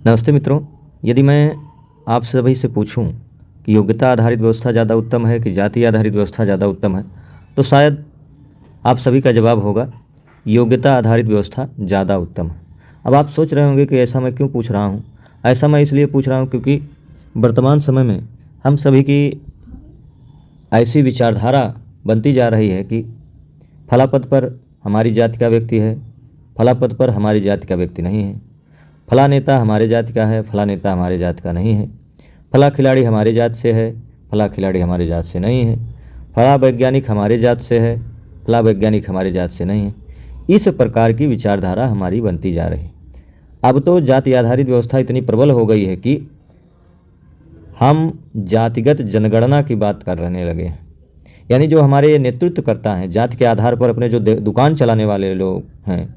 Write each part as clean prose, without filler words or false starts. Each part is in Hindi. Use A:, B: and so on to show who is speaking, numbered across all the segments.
A: नमस्ते मित्रों। यदि मैं आप सभी से पूछूं कि योग्यता आधारित व्यवस्था ज़्यादा उत्तम है कि जाति आधारित व्यवस्था ज़्यादा उत्तम है, तो शायद आप सभी का जवाब होगा योग्यता आधारित व्यवस्था ज़्यादा उत्तम है। अब आप सोच रहे होंगे कि ऐसा मैं क्यों पूछ रहा हूँ। ऐसा मैं इसलिए पूछ रहा हूँ क्योंकि वर्तमान समय में हम सभी की ऐसी विचारधारा बनती जा रही है कि फला पद पर हमारी जाति का व्यक्ति है, फला पद पर हमारी जाति का व्यक्ति नहीं है, फला नेता हमारे जाति का है, फला नेता हमारे जाति का नहीं है, फला खिलाड़ी हमारे जाति से है, फला खिलाड़ी हमारे जाति से नहीं है, फला वैज्ञानिक हमारे जाति से है, फला वैज्ञानिक हमारे जाति से नहीं है। इस प्रकार की विचारधारा हमारी बनती जा रही है। अब तो जाति आधारित व्यवस्था इतनी प्रबल हो गई है कि हम जातिगत जनगणना की बात करने लगे हैं। यानी जो हमारे नेतृत्व करता है जाति के आधार पर, अपने जो दुकान चलाने वाले लोग हैं,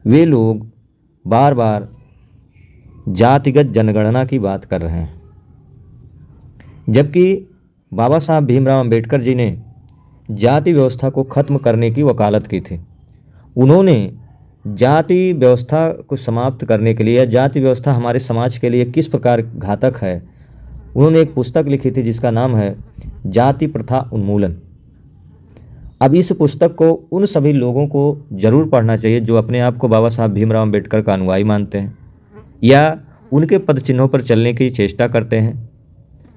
A: वे लोग बार बार जातिगत जनगणना की बात कर रहे हैं, जबकि बाबा साहब भीमराव अंबेडकर जी ने जाति व्यवस्था को खत्म करने की वकालत की थी। उन्होंने जाति व्यवस्था को समाप्त करने के लिए, जाति व्यवस्था हमारे समाज के लिए किस प्रकार घातक है, उन्होंने एक पुस्तक लिखी थी जिसका नाम है जाति प्रथा उन्मूलन। अब इस पुस्तक को उन सभी लोगों को ज़रूर पढ़ना चाहिए जो अपने आप को बाबा साहब भीमराव अंबेडकर का अनुयायी मानते हैं, या उनके पद चिन्हों पर चलने की चेष्टा करते हैं,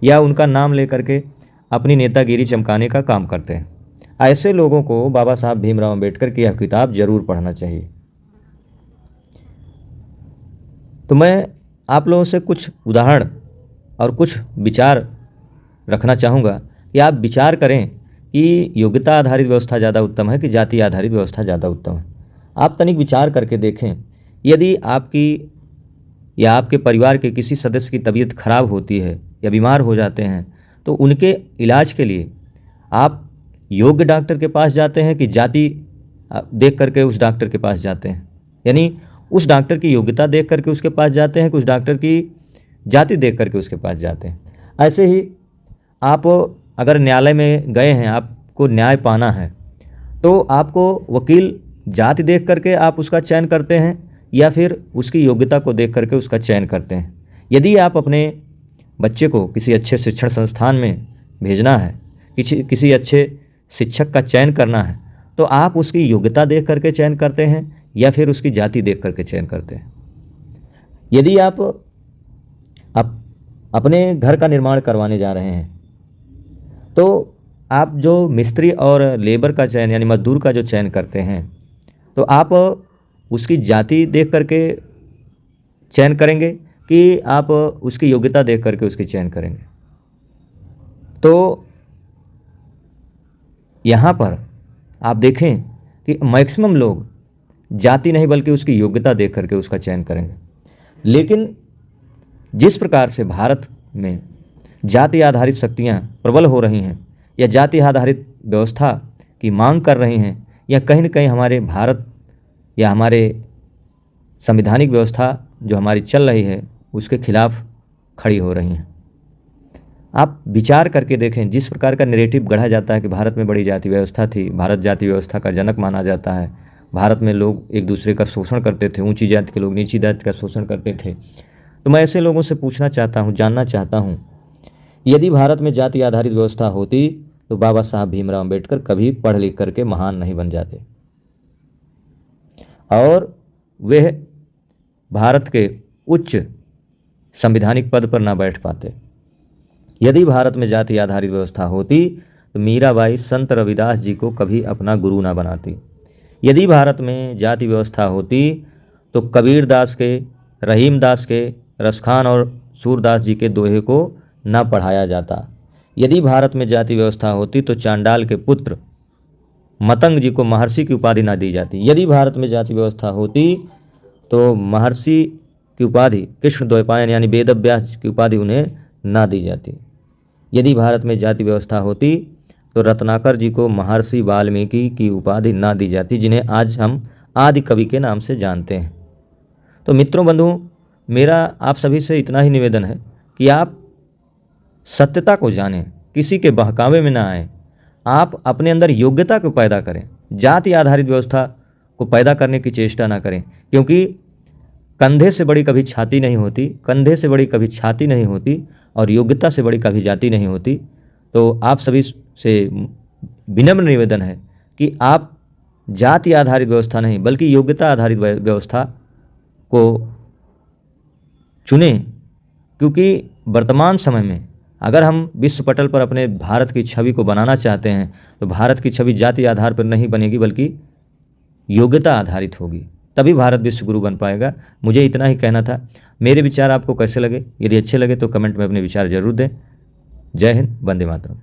A: या उनका नाम लेकर के अपनी नेतागिरी चमकाने का काम करते हैं। ऐसे लोगों को बाबा साहब भीमराव अंबेडकर की यह किताब जरूर पढ़ना चाहिए। तो मैं आप लोगों से कुछ उदाहरण और कुछ विचार रखना चाहूँगा कि आप विचार करें कि योग्यता आधारित व्यवस्था ज़्यादा उत्तम है कि जाति आधारित व्यवस्था ज़्यादा उत्तम है। आप तनिक विचार करके देखें। यदि आपकी या आपके परिवार के किसी सदस्य की तबीयत खराब होती है या बीमार हो जाते हैं, तो उनके इलाज के लिए आप योग्य डॉक्टर के पास जाते हैं कि जाति देख करके उस डॉक्टर के पास जाते हैं। यानी उस डॉक्टर की योग्यता देख करके उसके पास जाते हैं कि उस डॉक्टर की जाति देख करके उसके पास जाते हैं। ऐसे ही आप अगर न्यायालय में गए हैं, आपको न्याय पाना है, तो आपको वकील जाति देख करके आप उसका चयन करते हैं या फिर उसकी योग्यता को देख करके उसका चयन करते हैं। यदि आप अपने बच्चे को किसी अच्छे शिक्षण संस्थान में भेजना है, किसी अच्छे शिक्षक का चयन करना है, तो आप उसकी योग्यता देख करके चयन करते हैं या फिर उसकी जाति देख करके चयन करते हैं। यदि आप अपने घर का निर्माण करवाने जा रहे हैं, तो आप जो मिस्त्री और लेबर का चयन यानी मजदूर का जो चयन करते हैं, तो आप उसकी जाति देख करके चयन करेंगे कि आप उसकी योग्यता देख करके उसकी चयन करेंगे। तो यहाँ पर आप देखें कि मैक्सिमम लोग जाति नहीं बल्कि उसकी योग्यता देख करके उसका चयन करेंगे। लेकिन जिस प्रकार से भारत में जाति आधारित शक्तियाँ प्रबल हो रही हैं या जाति आधारित व्यवस्था की मांग कर रही हैं, या कहीं न कहीं हमारे भारत या हमारे संवैधानिक व्यवस्था जो हमारी चल रही है उसके खिलाफ खड़ी हो रही हैं। आप विचार करके देखें, जिस प्रकार का नैरेटिव गढ़ा जाता है कि भारत में बड़ी जाति व्यवस्था थी, भारत जाति व्यवस्था का जनक माना जाता है, भारत में लोग एक दूसरे का शोषण करते थे, ऊंची जाति के लोग नीची जाति का शोषण करते थे। तो मैं ऐसे लोगों से पूछना चाहता हूँ, जानना चाहता हूँ, यदि भारत में जाति आधारित व्यवस्था होती तो बाबा साहब भीमराव अंबेडकर कभी पढ़ लिख करके महान नहीं बन जाते और वे भारत के उच्च संवैधानिक पद पर ना बैठ पाते। यदि भारत में जाति आधारित व्यवस्था होती तो मीराबाई संत रविदास जी को कभी अपना गुरु ना बनाती। यदि भारत में जाति व्यवस्था होती तो कबीर दास के, रहीम दास के, रसखान और सूरदास जी के दोहे को ना पढ़ाया जाता। यदि भारत में जाति व्यवस्था होती तो चांडाल के पुत्र मतंग जी को महर्षि की उपाधि ना दी जाती। यदि भारत में जाति व्यवस्था होती तो महर्षि की उपाधि, कृष्ण द्वैपायन यानी वेद व्यास की उपाधि उन्हें ना दी जाती। यदि भारत में जाति व्यवस्था होती तो रत्नाकर जी को महर्षि वाल्मीकि की उपाधि ना दी जाती, जिन्हें आज हम आदि कवि के नाम से जानते हैं। तो मित्रों, बंधुओं, मेरा आप सभी से इतना ही निवेदन है कि आप सत्यता को जानें, किसी के बहकावे में ना आएँ, आप अपने अंदर योग्यता को पैदा करें, जाति आधारित व्यवस्था को पैदा करने की चेष्टा ना करें, क्योंकि कंधे से बड़ी कभी छाती नहीं होती, कंधे से बड़ी कभी छाती नहीं होती, और योग्यता से बड़ी कभी जाति नहीं होती। तो आप सभी से विनम्र निवेदन है कि आप जाति आधारित व्यवस्था नहीं बल्कि योग्यता आधारित व्यवस्था को चुनें, क्योंकि वर्तमान समय में अगर हम विश्व पटल पर अपने भारत की छवि को बनाना चाहते हैं तो भारत की छवि जाति आधार पर नहीं बनेगी बल्कि योग्यता आधारित होगी, तभी भारत विश्व गुरु बन पाएगा। मुझे इतना ही कहना था। मेरे विचार आपको कैसे लगे? यदि अच्छे लगे तो कमेंट में अपने विचार जरूर दें। जय हिंद, वंदे मातरम।